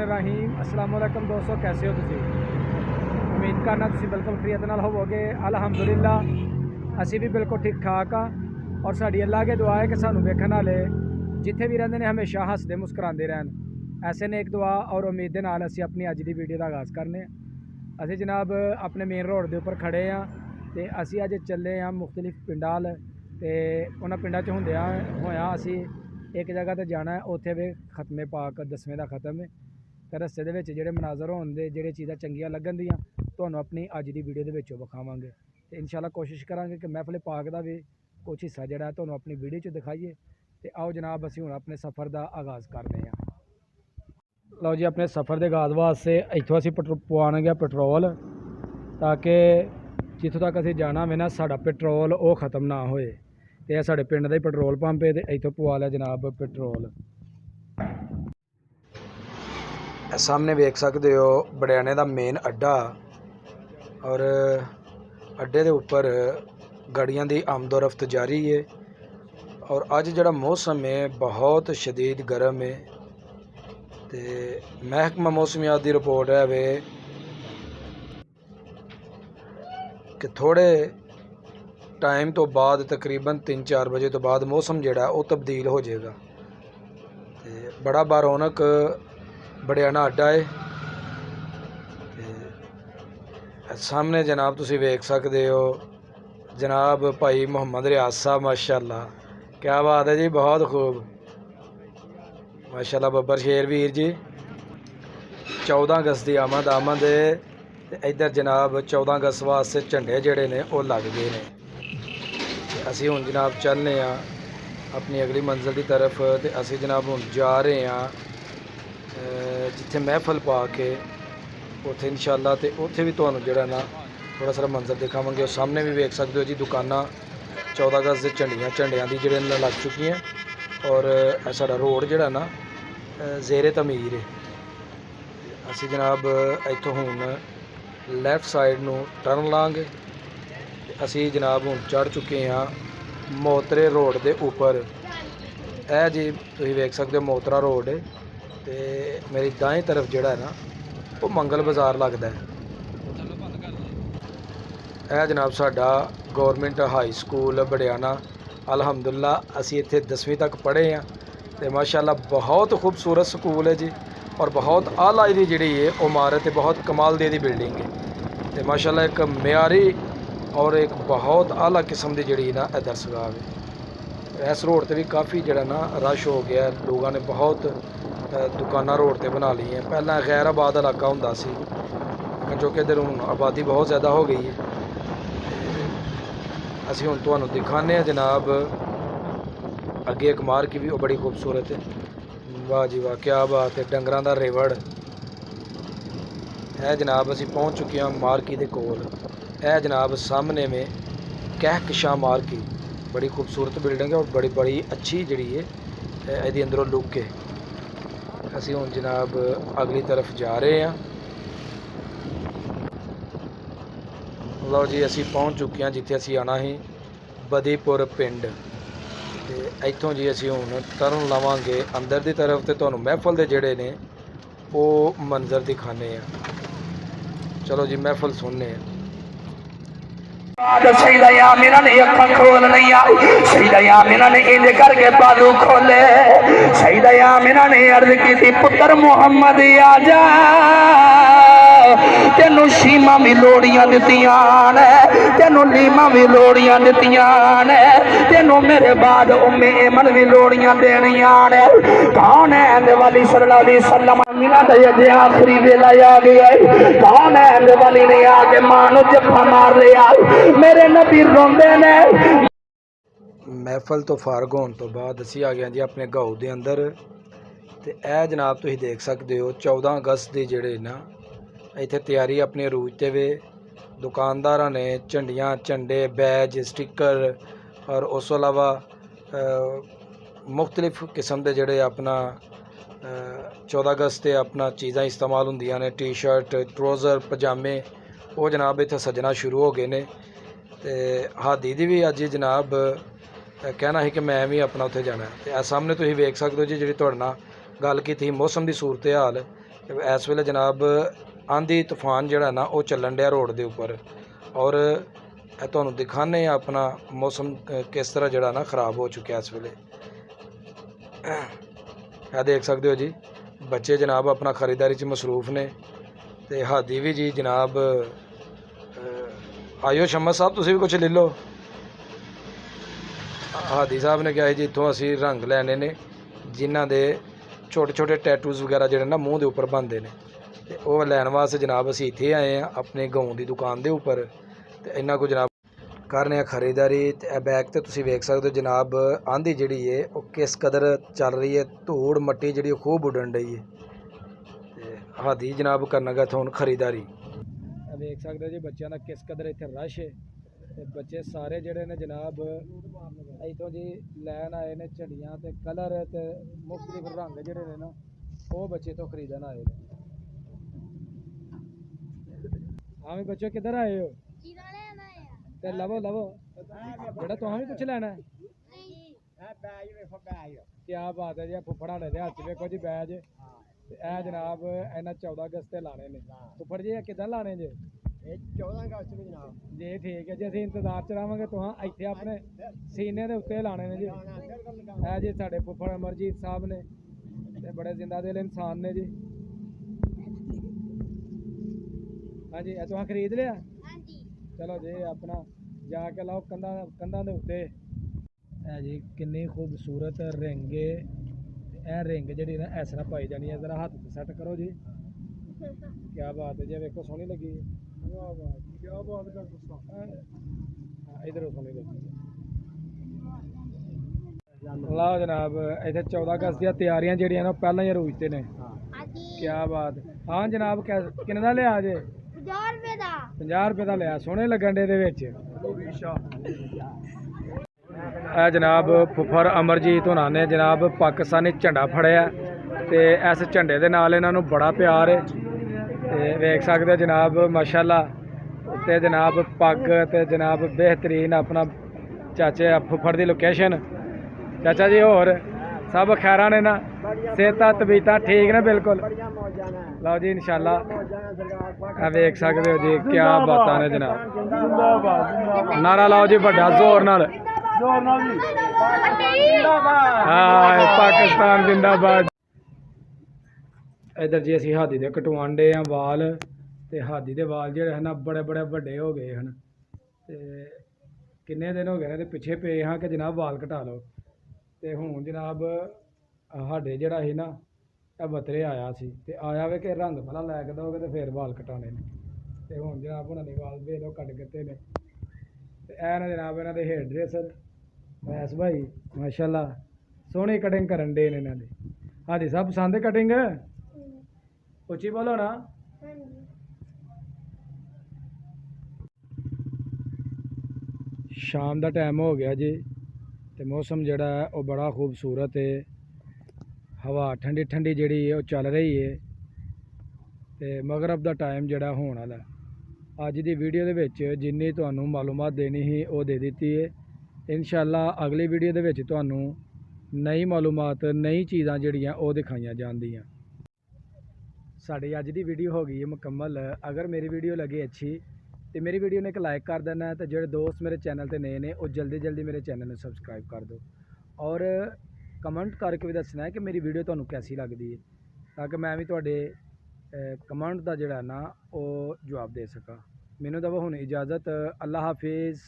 बिस्मिल्लाहिर्रहमानिर्रहीम। अस्सलाम वालेकुम दोस्तों, कैसे हो तुसी? उम्मीद करना तुसी बिल्कुल खैरियत नाल होवोगे। अल्हम्दुलिल्लाह असी भी बिल्कुल ठीक ठाक हाँ और साड़ी अल्लाह के दुआ है कि सानू वेखण वाले जिथे भी रहिंदे ने हमेशा हसदे मुस्कुराते रहन। ऐसे ने एक दुआ और उम्मीद के नाल असी अपनी अज की वीडियो का आगाज़ करने। असी जनाब अपने मेन रोड के उपर खड़े हाँ तो असी अज चले हाँ मुख्तलिफ पिंडां अल ते उन्हां पिंडां च होया असी एक जगह तो जाना है। उत्थे वे खत्मे पाक 10वें का खत्म है तो रस्ते दे विच जिहड़े मनाजर होंदे जिहड़े चीज़ां चंगियां लगन दियां तुहानूं अपनी अज की वीडियो दे विच विखावांगे ते इंशाअल्लाह कोशिश करांगे कि महफिल पाक का भी कुछ हिस्सा जिहड़ा है तुहानूं अपनी वीडियो च दिखाइए। तो आओ जनाब असीं हुण अपने सफ़र का आगाज़ करने हैं। लो जी, अपने सफ़र के आगाज़ वास्ते इत्थों असीं पवाना गया पेट्रोल ताकि जितों तक असीं जाना होवे ना साडा पेट्रोल वो ख़त्म ना होए। तो यह साढ़े पिंड का ही पेट्रोल पंप है तो इतों पवा लिया जनाब पेट्रोल। सामने वेख सकते हो बड़ियाने का मेन अड्डा और अड्डे के उपर गाड़ियां की आमदोरफ्त जारी है और अज जड़ा मौसम है बहुत शदीद गर्म है। तो महकमा मौसमियात की रिपोर्ट है वे कि थोड़े टाइम तो बाद तकरीबन 3-4 बजे तो बाद मौसम जोड़ा वो तब्दील हो जाएगा। तो बड़ा बारौनक बड़ियाना अड्डा है। सामने जनाब तुसी वेख सकते हो जनाब भाई मोहम्मद रियाज साहब, माशाअल्लाह क्या बात है जी, बहुत खूब माशाअल्लाह। बब्बर शेर वीर जी 14 अगस्त की आमद है। इधर जनाब 14 अगस्त वास्ते झंडे जोड़े ने वो लग गए हैं। असी हुण जनाब चलने अपनी अगली मंजिल की तरफ। तो असी जनाब हुण जा रहे हैं जिथे महफल पा के उत्थे इंशाअल्लाह। तो उत्थे भी तुहानूं जिहड़ा ना थोड़ा सारा मंजर दिखावांगे। और सामने भी वेख सकते हो जी दुकानां 14 अगस्त के झंडियां दी जिहड़े लग चुकी हैं और साडा रोड जिहड़ा ना ज़ेरे तमीर है। असी जनाब इत्थों हुण लैफ्ट साइड नूं टर्न लांगे। असी जनाब हुण चढ़ चुके हैं मोतरे रोड के उपर। यह जी तुसीं वेख सकते हो मोतरा रोड है। तो मेरी दाएं तरफ जिहड़ा है ना वो मंगल बाज़ार लगता है। यह जनाब साडा गौरमेंट हाई स्कूल बड़ियाना। अल्हम्दुलिल्लाह असी इत्थे 10वीं तक पढ़े हैं तो माशाअल्लाह बहुत खूबसूरत स्कूल है जी और बहुत आला दी जिहड़ी है इमारत है, बहुत कमाल दी बिल्डिंग है। तो माशाअल्लाह एक म्यारी और एक बहुत आला किस्म की जिहड़ी ना दरसगाह है। इस रोड पर भी काफ़ी जिहड़ा ना रश हो गया, लोगों ने बहुत दुकाना रोड पर बना ली हैं। पहला खैराबाद इलाका हुंदा सी जो कि इधर हुण आबादी बहुत ज़्यादा हो गई है। असी हुण तुहानूं दिखाने जनाब अगे एक मार्केट भी बड़ी खूबसूरत है। वाह जी वाह, क्या बात है, डंगरां दा रेवड़ है जनाब। असी पहुँच चुके हैं मार्केट के कोल। है जनाब सामने में कहकशां मार्केट, बड़ी खूबसूरत बिल्डिंग है और बड़ी बड़ी अच्छी जिहड़ी है इहदे अंदरों लुक है। असी हुण जनाब अगली तरफ जा रहे हैं। लो जी असी पहुँच चुके हैं जिथे असी आना ही बदीपुर पिंड। तो इत्थों जी असी हुण टर्न लवांगे अंदर की तरफ तो तुहानूं महफल के जिहड़े ने वो मंजर दिखाने हैं। चलो जी महफल सुनने हैं। सईदा यामिना ने अखां खोल लिया, सईदा यामिना ने इंज करके बाजू खोले। सईदा यामिना ने अर्ज की पुत्र मुहम्मद आजा तेनू शीमा भी लोड़ियां दित्तियां ने, तेनू लीमा भी लोड़ियां दित्तियां ने, तेनू मेरे बाद उम्मे ऐमन भी लोड़ियां देनियां ने। कौन है अंदे वाली सल्लल्लाहु अलैहि वसल्लम मिला दे आखिरी वेला आ गया। कौन है अंदे वाली ने आके मां नू जफ्फा मार लिया। मेरे नबी रोंदे ने। महफल तो फारग होने तो बाद असी आ गए जी अपने गाँव के अंदर। तो यह जनाब तुसीं देख सकते हो 14 अगस्त की जिहड़े ना इत्थे तैयारी अपनी अरूज ते वे। दुकानदारां ने झंडियां झंडे बैज स्टिकर और उस अलावा मुख्तलिफ किस्म के जिहड़े अपना 14 अगस्त ते अपना चीज़ां इस्तेमाल होंदियां ने, टी शर्ट ट्रोज़र पजामे वो जनाब इत्थे सजना शुरू हो गए ने। तो हादी दी भी अज जनाब कहना है कि मैं भी अपना उत्थे जाना है। तो सामने तुसीं वेख सकते हो जी जिहड़ी तुहाडे नाल गल कीती मौसम की सूरत हाल ਤੇ ਇਸ ਵੇਲੇ ਜਨਾਬ ਆਂधी ਤੂਫਾਨ ਜਿਹੜਾ ਨਾ ਉਹ ਚੱਲਣ ਡਿਆ ਰੋਡ ਦੇ ਉੱਪਰ। ਔਰ ਇਹ ਤੁਹਾਨੂੰ ਦਿਖਾਉਂਦੇ ਆ ਆਪਣਾ ਮੌਸਮ ਕਿਸ ਤਰ੍ਹਾਂ ਜਿਹੜਾ ਨਾ ख़राब ਹੋ ਚੁੱਕਿਆ ਇਸ ਵੇਲੇ। ਇਹ ਦੇਖ ਸਕਦੇ ਹੋ ਜੀ, ਬੱਚੇ ਜਨਾਬ ਆਪਣਾ ਖਰੀदारी 'ਚ ਮਸਰੂਫ ਨੇ ਤੇ ਹਾਦੀ ਵੀ ਜੀ ਜਨਾਬ। ਆਇਓ ਸ਼ਮਸ ਸਾਹਿਬ ਤੁਸੀਂ ਵੀ ਕੁਝ ਲੈ ਲਓ। ਹਾਦੀ ਸਾਹਿਬ ਨੇ ਕਿਹਾ ਜੀ ਇੱਥੋਂ ਅਸੀਂ ਰੰਗ ਲੈਣੇ ਨੇ ਜਿਨ੍ਹਾਂ ਦੇ ਛੋਟੇ ਛੋਟੇ ਟੈਟੂਜ਼ ਵਗੈਰਾ ਜਿਹੜੇ ਨਾ ਮੂੰਹ ਦੇ ਉੱਪਰ ਬਣਦੇ ਨੇ, ਤੇ ਉਹ ਲੈਣ ਵਾਸਤੇ ਜਨਾਬ ਅਸੀਂ ਇੱਥੇ ਆਏ ਆ ਆਪਣੇ ਗਾਉਂ ਦੀ ਦੁਕਾਨ ਦੇ ਉੱਪਰ। ਤੇ ਇਹਨਾਂ ਕੋ ਜਨਾਬ ਕਰਨੇ ਆ ਖਰੀदारी। ਤੇ ਇਹ ਬੈਗ ਤੇ ਤੁਸੀਂ ਵੇਖ ਸਕਦੇ ਹੋ ਜਨਾਬ ਆਂधी ਜਿਹੜੀ ਹੈ ਉਹ ਕਿਸ ਕਦਰ ਚੱਲ ਰਹੀ ਹੈ, ਧੂੜ ਮੱਟੀ ਜਿਹੜੀ ਉਹ ਖੂਬ ਉੱਡਣ ਡਈ ਹੈ। ਤੇ ਹਾਦੀ ਜਨਾਬ ਕਰਨਾਗਾ ਤੁਹਾਨੂੰ ਖਰੀदारी। ਇਹ ਵੇਖ ਸਕਦੇ ਹੋ ਜੀ ਬੱਚਿਆਂ ਦਾ ਕਿਸ ਕਦਰ ਇੱਥੇ ਰਸ਼ ਹੈ। ਤੇ ਬੱਚੇ ਸਾਰੇ ਜਿਹੜੇ ਨੇ ਜਨਾਬ ਇੱਥੋਂ ਜੀ ਲੈਣ ਆਏ ਨੇ ਝੰਡੀਆਂ ਤੇ ਕਲਰ ਤੇ ਮੁਖਤਲਿਫ ਰੰਗ ਜਿਹੜੇ ਨੇ ਨਾ ਉਹ ਬੱਚੇ ਤੋਂ ਖਰੀਦਣ ਆਏ ਨੇ। ਹਾਂ ਵੀ ਬੱਚੋ ਕਿੱਧਰ ਆਏ ਹੋ? ਤੇ ਲਵੋ ਜਿਹੜਾ ਤੁਹਾਂ ਵੀ ਕੁਛ ਲੈਣਾ ਹੈ? ਕਿਆ ਬਾਤ ਹੈ ਜੀ। ਫੁੱਫੜਾ ਨੇ ਦੇ ਹੱਥ ਵੇਖੋ ਜੀ ਬੈਜ। ਤੇ ਇਹ ਜਨਾਬ ਇਹਨਾਂ 14 ਅਗਸਤ ਤੇ ਲਾਣੇ ਨੇ। ਫੁੱਫੜ ਜੀ ਇਹ ਕਿੱਦਾਂ ਲਾਣੇ ਜੇ? 14 ਅਗਸਤ ਨੂੰ ਜਨਾਬ ਜੀ ਠੀਕ ਹੈ ਜੀ, ਅਸੀਂ ਇੰਤਜ਼ਾਰ ਚ ਰਹਾਂਗੇ। ਤੁਹਾਂ ਇੱਥੇ ਆਪਣੇ ਸੀਨੇ ਦੇ ਉੱਤੇ ਲਾਣੇ ਨੇ ਜੀ। ਇਹ ਜੀ ਸਾਡੇ ਫੁੱਫੜ ਅਮਰਜੀਤ ਸਾਹਿਬ ਨੇ ਤੇ ਬੜੇ ਜ਼ਿੰਦਾ ਦਿਲ ਇਨਸਾਨ ਨੇ ਜੀ। ਹਾਂਜੀ ਇਹ ਤੁਹਾਂ ਖਰੀਦ ਲਿਆ? ਚਲੋ ਜੀ ਆਪਣਾ ਜਾ ਕੇ ਲਾਓ ਕੰਧਾਂ ਦੇ ਉੱਤੇ। ਇਹ ਜੀ ਕਿੰਨੀ ਖੂਬਸੂਰਤ ਰਿੰਗ ਏ। ਇਹ ਰਿੰਗ ਜਿਹੜੀ ਨਾ ਇਸ ਤਰ੍ਹਾਂ ਪਾਈ ਜਾਣੀ ਹੈ। ਜ਼ਰਾ ਹੱਥ ਤੇ ਸੈੱਟ ਕਰੋ ਜੀ। ਕਿਆ ਬਾਤ ਹੈ ਜੀ, ਵੇਖੋ ਸੋਹਣੀ ਲੱਗੀ। ਕਿਆ ਬਾਤ ਕਰ ਦਿੱਤਾ। ਇਧਰੋਂ ਸੋਹਣੀ ਲੱਗੀ। ਲਓ ਜਨਾਬ ਇੱਥੇ 14 ਅਗਸਤ ਦੀਆਂ ਤਿਆਰੀਆਂ ਜਿਹੜੀਆਂ ਨਾ ਪਹਿਲਾਂ ਹੀ ਅਰੂਜ ਤੇ ਨੇ। ਕਿਆ ਬਾਤ। ਹਾਂ ਜਨਾਬ ਕਿੰਨੇ ਦਾ ਲਿਆ ਜੇ? 50 ਰੁਪਏ ਦਾ। 50 ਰੁਪਏ ਦਾ ਲਿਆ। ਸੋਹਣੇ ਲੱਗਣ ਦੇ ਵਿੱਚ। ਇਹ ਜਨਾਬ ਫੁੱਫੜ ਅਮਰਜੀਤ ਹੋਣਾ ਨੇ ਜਨਾਬ ਪਾਕਿਸਤਾਨੀ ਝੰਡਾ ਫੜਿਆ ਤੇ ਇਸ ਝੰਡੇ ਦੇ ਨਾਲ ਇਹਨਾਂ ਨੂੰ ਬੜਾ ਪਿਆਰ ਹੈ। ਤੇ ਵੇਖ ਸਕਦੇ ਹੋ ਜਨਾਬ ਮਾਸ਼ਾਅੱਲਾ ਉੱਤੇ ਜਨਾਬ ਪੱਗ ਤੇ ਜਨਾਬ ਬਿਹਤਰੀਨ ਆਪਣਾ ਚਾਚੇ ਫੁੱਫੜ ਦੀ ਲੋਕੇਸ਼ਨ। ਚਾਚਾ ਜੀ ਹੋਰ ਸਭ ਖੈਰਾਂ ਨੇ ਨਾ? ਸਿਹਤਾਂ ਤਬੀਅਤਾਂ ਠੀਕ ਨੇ? ਬਿਲਕੁਲ। ਲਓ ਜੀ ਇਨਸ਼ਾਅੱਲਾ ਇਹ ਵੇਖ ਸਕਦੇ ਹੋ ਜੀ ਕਿਆ ਬਾਤਾਂ ਨੇ ਜਨਾਬ। ਨਾਰਾ ਲਾਓ ਜੀ ਵੱਡਾ ਜ਼ੋਰ ਨਾਲ। ਹਾਂ ਪਾਕਿਸਤਾਨ ਜ਼ਿੰਦਾਬਾਦ। इधर जी असी हाथी दे कटवांडे आ वाल। ते हाथी दे वाल जेह्ड़े हैं ना बड़े बड़े वड्डे हो गए हैं। ते किन्ने दिन हो गए ने पिछे पे हाँ कि जनाब वाल कटा लो। ते हुण जनाब साडे जेह्ड़ा ही ना बतरे आया सी ते आया वे कि रंग भला लै के दोगे तो फिर वाल कटाने ने। ते हुण जनाब हुणां ने वाल दे लो कट दित्ते ने। ते ऐ ना जनाब इन्हां दे हेयर ड्रेसर वैस भाई माशाअल्लाह सोहनी कटिंग करन दे ने इन्हां दी। हाथी साहब पसंद है कटिंग? उच्ची बोलो ना। शाम का टाइम हो गया जी तो मौसम जड़ा है वो बड़ा खूबसूरत है। हवा ठंडी ठंडी जी है चल रही है। तो मगरब का टाइम जड़ा होने वाला। अज की वीडियो के विच जिन्नी तुहानू मालूमात देनी ही वो दे दी है। इंशाअल्लाह अगली वीडियो के विच तुहानू नई मालूमात नई चीज़ां जड़ियां वो दिखाईयां जांदियां। साड़ी अज की वीडियो हो गई है मुकम्मल। अगर मेरी वीडियो लगे अच्छी तो मेरी वीडियो ने एक लाइक कर देना है। तो जो दोस्त मेरे चैनल पर नए ने वो जल्दी जल्दी मेरे चैनल में सबसक्राइब कर दो और कमेंट करके भी दसना है कि मेरी वीडियो तुहानू कैसी लगती है ताकि मैं भी तुहाडे कमेंट का जोड़ा ना वो जवाब दे सका। मैनू दवो हुण इजाज़त। अल्लाह हाफिज़।